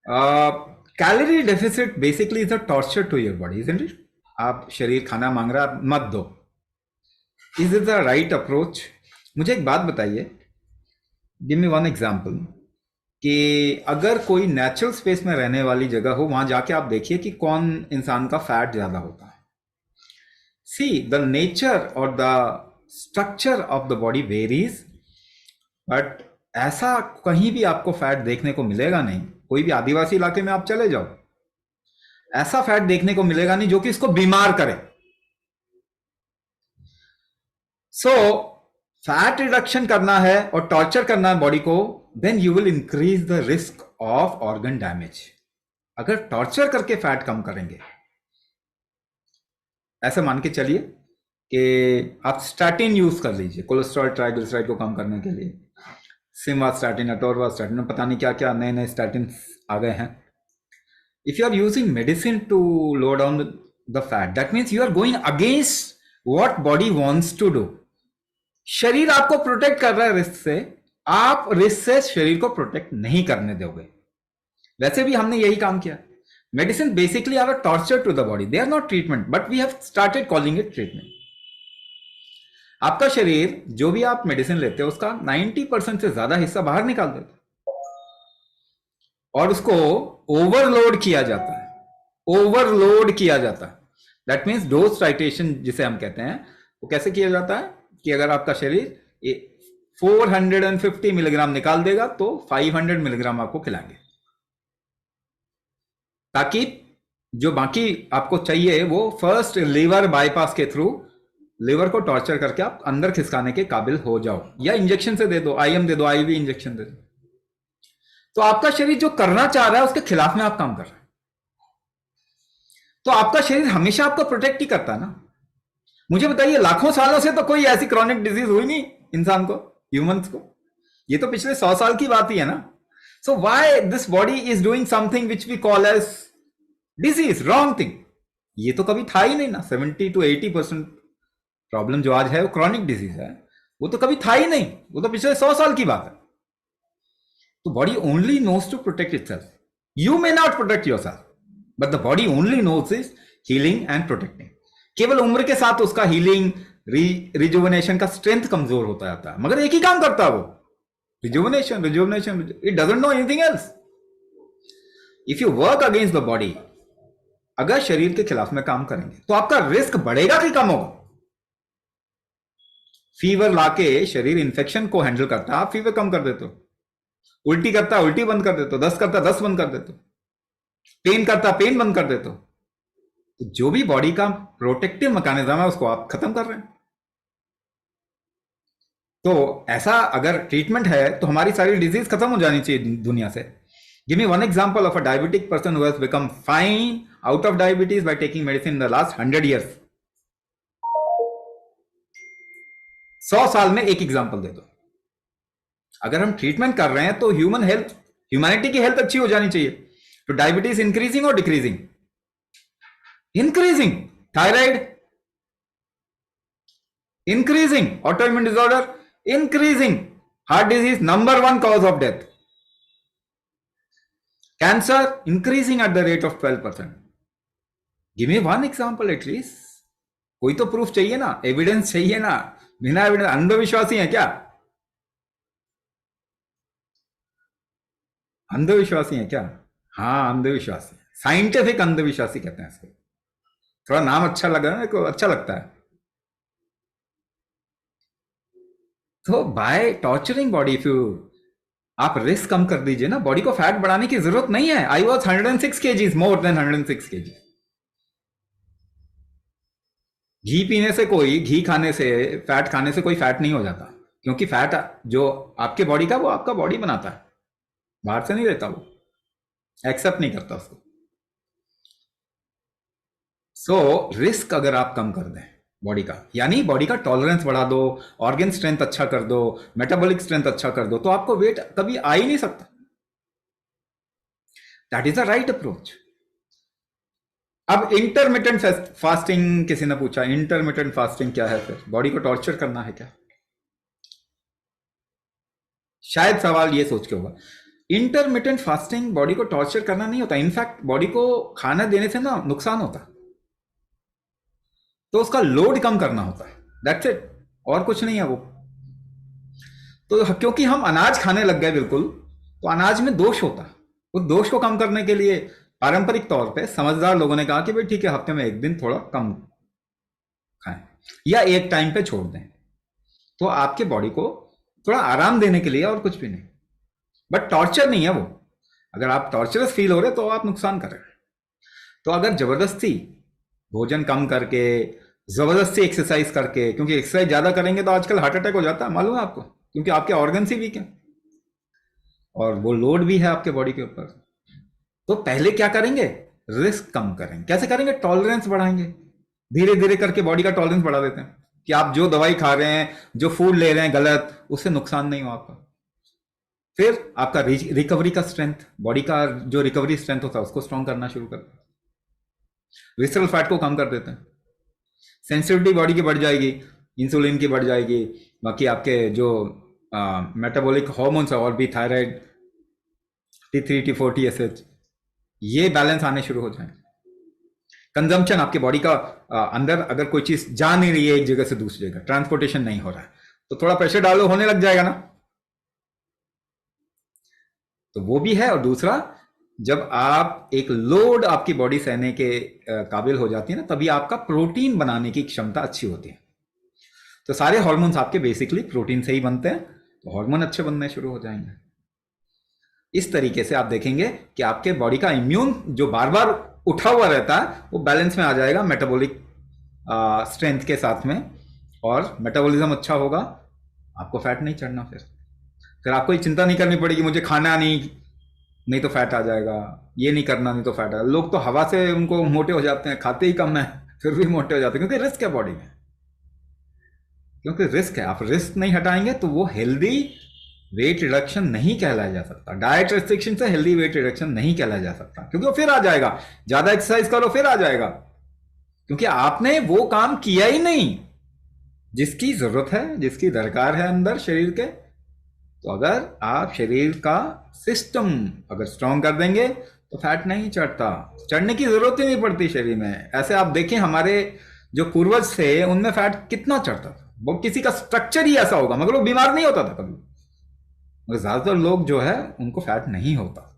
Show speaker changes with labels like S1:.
S1: Calorie deficit basically is a torture to your body, isn't it? आप शरीर खाना मांग रहा है, मत दो। Is it the right approach? मुझे एक बात बताइए, गिव मी वन एग्जांपल कि अगर कोई नेचुरल स्पेस में रहने वाली जगह हो, वहां जाके आप देखिए कि कौन इंसान का फैट ज्यादा होता है। सी द नेचर और the structure of the body varies, but ऐसा कहीं भी आपको फैट देखने को मिलेगा नहीं। कोई भी आदिवासी इलाके में आप चले जाओ, ऐसा फैट देखने को मिलेगा नहीं जो कि इसको बीमार करे। सो फैट रिडक्शन करना है और टॉर्चर करना है बॉडी को, then you will increase the risk of organ damage. अगर टॉर्चर करके फैट कम करेंगे, ऐसे मान के चलिए कि आप स्टैटिन यूज कर लीजिए कोलेस्ट्रॉल ट्राइग्लिसराइड को कम करने के लिए, सिम्वास्टैटिन, अटोरवास्टैटिन, पता नहीं क्या क्या नए नए स्टैटिन आ गए हैं। If you are using medicine to lower down the fat, that means you are going against what body wants to do. शरीर आपको प्रोटेक्ट कर रहा है रिस्क से, आप रिस्क से शरीर को प्रोटेक्ट नहीं करने दोगे। वैसे भी हमने यही काम किया। Medicine basically are a torture to the body, they are not treatment, but we have started calling it treatment. आपका शरीर जो भी आप मेडिसिन लेते हो उसका 90% से ज्यादा हिस्सा बाहर निकाल देता है और उसको ओवरलोड किया जाता है, ओवरलोड किया जाता है। दैट मीन्स डोज टाइट्रेशन जिसे हम कहते हैं, वो कैसे किया जाता है कि अगर आपका शरीर 450 मिलीग्राम निकाल देगा तो 500 मिलीग्राम आपको खिलाएंगे, ताकि जो बाकी आपको चाहिए वो फर्स्ट लीवर बाईपास के थ्रू लीवर को टॉर्चर करके आप अंदर खिसकाने के काबिल हो जाओ, या इंजेक्शन से दे दो, आईएम दे दो, आईवी इंजेक्शन दे दो। तो आपका शरीर जो करना चाह रहा है उसके खिलाफ में आप काम कर रहे हैं। तो आपका शरीर हमेशा आपको प्रोटेक्ट ही करता है ना। मुझे बताइए, लाखों सालों से तो कोई ऐसी क्रॉनिक डिजीज हुई नहीं इंसान को, ह्यूमंस को। ये तो पिछले 100 साल की बात ही है ना। So why this body is doing something which we call as disease, wrong thing. ये तो कभी था ही नहीं ना। 70 to 80% प्रॉब्लम जो आज है वो क्रॉनिक डिजीज है, वो तो कभी था ही नहीं, वो तो पिछले 100 साल की बात है। तो body only knows to protect itself. You may not protect yourself, but the body only knows is healing and protecting. केवल उम्र के साथ उसका हीलिंग, रिजुवनेशन का स्ट्रेंथ कमजोर होता जाता है, मगर एक ही काम करता है वो, rejuvenation, rejuvenation. It doesn't know anything else. If you work against the body, अगर शरीर के खिलाफ में काम करेंगे तो आपका रिस्क बढ़ेगा कि कम होगा? फीवर लाके शरीर इंफेक्शन को हैंडल करता है, आप फीवर कम कर देते हो। उल्टी करता है, उल्टी बंद कर देते हो। दस्त करता है, दस्त बंद कर देते हो। पेन करता है, पेन बंद कर देते हो। तो जो भी बॉडी का प्रोटेक्टिव मैकेनिज्म है उसको आप खत्म कर रहे हैं। तो ऐसा अगर ट्रीटमेंट है तो हमारी सारी डिजीज खत्म हो जानी चाहिए दुनिया से। Give me one example of a diabetic person who has become fine out of diabetes by taking medicine in the last 100 years। 100 साल में एक एग्जांपल दे दो। अगर हम ट्रीटमेंट कर रहे हैं तो ह्यूमन हेल्थ, ह्यूमैनिटी की हेल्थ अच्छी हो जानी चाहिए। तो डायबिटीज इंक्रीजिंग और decreasing? Increasing. Thyroid increasing. Autoimmune disorder increasing. Heart disease number 1 cause of death. Cancer increasing at the rate of 12%। Give me one example at least. कोई तो प्रूफ चाहिए ना, एविडेंस चाहिए ना। बिना एविडेंस अंधविश्वासी है क्या? अंधविश्वासी है क्या? हाँ, अंधविश्वासी, साइंटिफिक अंधविश्वासी कहते हैं इसको। थोड़ा नाम अच्छा लगा ना, को अच्छा लगता है। तो by torturing body, if you, आप रिस्क कम कर दीजिए ना। बॉडी को फैट बढ़ाने की जरूरत नहीं है। I was 106 kgs, more than 106 kg। घी पीने से कोई, घी खाने से, फैट खाने से कोई फैट नहीं हो जाता, क्योंकि फैट जो आपके बॉडी का वो आपका बॉडी बनाता है, बाहर से नहीं रहता, वो एक्सेप्ट नहीं करता उसको। सो रिस्क अगर आप कम कर दें बॉडी का, यानी बॉडी का टॉलरेंस बढ़ा दो, ऑर्गन स्ट्रेंथ अच्छा कर दो, मेटाबॉलिक स्ट्रेंथ अच्छा कर दो, तो आपको वेट कभी आ ही नहीं सकता। That is the right approach. अब इंटरमिटेंट फास्टिंग, किसी ने पूछा इंटरमिटेंट फास्टिंग क्या है? फिर बॉडी को टॉर्चर करना है क्या? शायद सवाल ये सोच के होगा। इंटरमिटेंट फास्टिंग बॉडी को टॉर्चर करना नहीं होता, इनफैक्ट बॉडी को खाना देने से ना नुकसान होता है, तो उसका लोड कम करना होता है, दैट्स इट, और कुछ नहीं है वो। तो क्योंकि हम अनाज खाने लग गए बिल्कुल, तो अनाज में दोष होता है, उस दोष को कम करने के लिए पारंपरिक तौर पे समझदार लोगों ने कहा कि भाई ठीक है, हफ्ते में एक दिन थोड़ा कम खाएं या एक टाइम पे छोड़ दें, तो आपके बॉडी को थोड़ा आराम देने के लिए, और कुछ भी नहीं, बट टॉर्चर नहीं है वो। अगर आप टॉर्चरस फील हो रहे तो आप नुकसान कर रहे हैं। तो अगर जबरदस्ती भोजन कम करके, जबरदस्ती एक्सरसाइज करके, क्योंकि एक्सरसाइज ज्यादा करेंगे तो आजकल हार्ट अटैक हो जाता है, मालूम है आपको, क्योंकि आपके ऑर्गन ही वीक है और वो लोड भी है आपके बॉडी के ऊपर। तो पहले क्या करेंगे, रिस्क कम करेंगे। कैसे करेंगे, टॉलरेंस बढ़ाएंगे, धीरे धीरे करके बॉडी का टॉलरेंस बढ़ा देते हैं कि आप जो दवाई खा रहे हैं, जो फूड ले रहे हैं गलत, उससे नुकसान नहीं हो आपका। फिर आपका रिकवरी का स्ट्रेंथ, बॉडी का जो रिकवरी स्ट्रेंथ होता है उसको स्ट्रॉन्ग करना शुरू करते हैं, विसरल फैट को कम कर देते हैं, सेंसिटिविटी बॉडी की बढ़ जाएगी, इंसुलिन की बढ़ जाएगी, बाकी आपके जो मेटाबॉलिक हार्मोन्स है और भी, थायराइड, T3 T4 TSH, ये बैलेंस आने शुरू हो जाएंगे। कंजम्पशन आपके बॉडी का अंदर अगर कोई चीज जा नहीं रही है एक जगह से दूसरी जगह, ट्रांसपोर्टेशन नहीं हो रहा है, तो थोड़ा प्रेशर डालो, होने लग जाएगा ना, तो वो भी है। और दूसरा, जब आप एक लोड आपकी बॉडी सहने के काबिल हो जाती है ना, तभी आपका प्रोटीन बनाने की क्षमता अच्छी होती है। तो सारे हार्मोन्स आपके बेसिकली प्रोटीन से ही बनते हैं, तो हार्मोन अच्छे बनने शुरू हो जाएंगे। इस तरीके से आप देखेंगे कि आपके बॉडी का इम्यून जो बार बार उठा हुआ रहता है वो बैलेंस में आ जाएगा मेटाबॉलिक स्ट्रेंथ के साथ में, और मेटाबॉलिज्म अच्छा होगा, आपको फैट नहीं चढ़ना। फिर आपको ये चिंता नहीं करनी पड़ेगी मुझे खाना नहीं तो फैट आ जाएगा, ये नहीं करना नहीं तो फैट आ जाएगा। लोग तो हवा से उनको मोटे हो जाते हैं, खाते ही कम है फिर भी मोटे हो जाते हैं, क्योंकि रिस्क है बॉडी में, क्योंकि रिस्क है। आप रिस्क नहीं हटाएंगे तो वो हेल्दी वेट रिडक्शन नहीं कहलाया जा सकता, डाइट रेस्ट्रिक्शन से हेल्दी वेट रिडक्शन नहीं कहलाया जा सकता, क्योंकि वो फिर आ जाएगा, ज्यादा एक्सरसाइज करो फिर आ जाएगा, क्योंकि आपने वो काम किया ही नहीं जिसकी जरूरत है, जिसकी दरकार है अंदर शरीर के। तो अगर आप शरीर का सिस्टम अगर स्ट्रॉन्ग कर देंगे तो फैट नहीं चढ़ता, चढ़ने की जरूरत ही नहीं पड़ती शरीर में। ऐसे आप देखें हमारे जो पूर्वज थे उनमें फैट कितना चढ़ता था, वो किसी का स्ट्रक्चर ही ऐसा होगा मगर वो बीमार नहीं होता था कभी, मगर ज्यादातर लोग जो है उनको फैट नहीं होता।